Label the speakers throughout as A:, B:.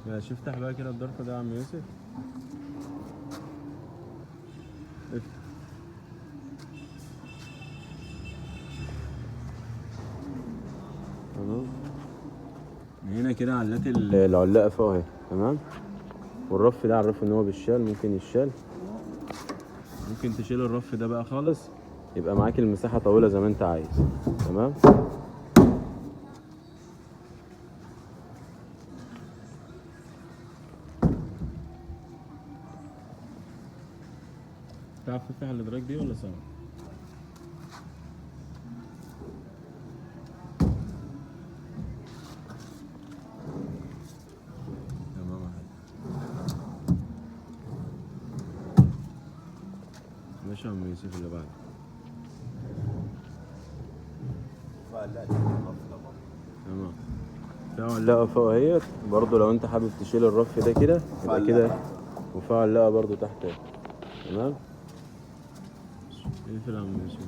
A: ماشي، افتح بقى كده الظرف ده يا عم يوسف. افتح. تمام. هنا كده علات العلاقة فوق اهي. تمام. والرف ده عرفه ان هو بالشال، ممكن يتشال، ممكن تشيل الرف ده بقى خالص، يبقى معاك المساحة طويلة زي ما انت عايز. تمام. تعرف تفتح الادراج دي ولا صعب؟ تمام يا حاج. ماشي يا عم يوسف، اللي بعده. تمام. في علاقة فوق اهيت برضه، لو انت حابب تشيل الرف ده كده يبقى كده، وفي علاقة برضه تحت اهي. تمام. اقفل يا عم يوسف.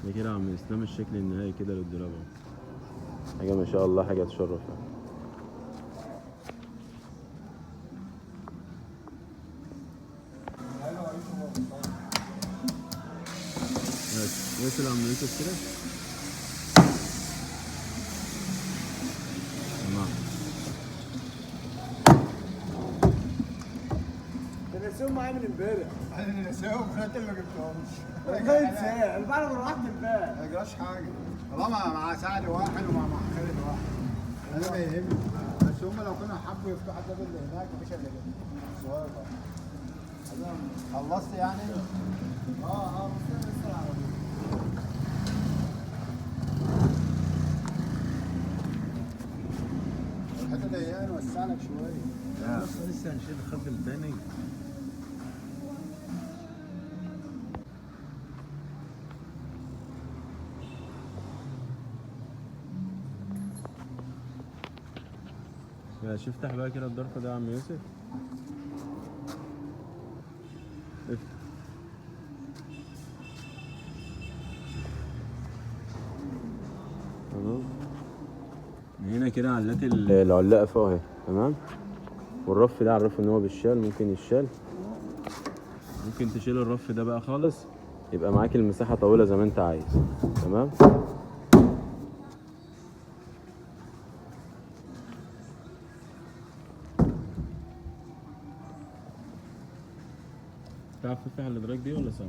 A: ده كده يا عم اسلام الشكل النهائي كده للدولاب اهو. حاجة ما شاء الله، حاجة تشرف يعني. ماشي، اقفل يا عم يوسف كده. تمام.
B: ده نسيهم معايا من امبارح.
C: انا نسيهم، انت اللي ما جبتهمش.
B: والله انساه، انا بعد ما روحت امبارح.
C: ما يجراش حاجه، طالما مع سعد واحد ومع خالد واحد انا ما يهمني. بس هم لو كانوا حبوا يفتحوا الباب اللي هناك مفيش الا كده صغير خالص. خلصت يعني؟ بس انا لسه العربيه. الحته ضيقه نوسع لك شويه.
A: لا لسه هنشيل الخط التاني. ماشي، افتح بقى كده الظرف ده يا عم يوسف. افتح. تمام. هنا كده علات العلاقة فوق اهي. تمام. والرف ده عرفه ان هو بالشال، ممكن يتشال، ممكن تشيل الرف ده بقى خالص، يبقى معاك المساحة طويلة زي ما انت عايز. تمام. تعرف تفتح الادراج دي ولا صعب؟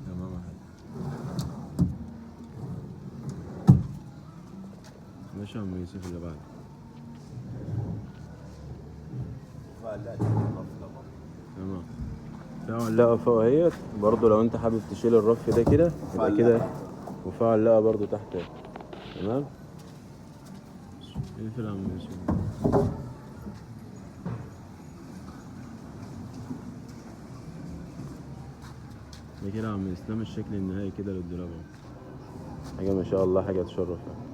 A: تمام يا حاج. ماشي يا عم يوسف، اللي بعده. تمام. في علاقة فوق اهيت برضه، لو انت حابب تشيل الرف ده كده يبقى كده، وفي علاقة برضه تحت اهي. تمام. اقفل يا عم يوسف. ده كده يا عم اسلام الشكل النهائي كده للدولاب اهو. حاجة ما شاء الله، حاجة تشرف يعني.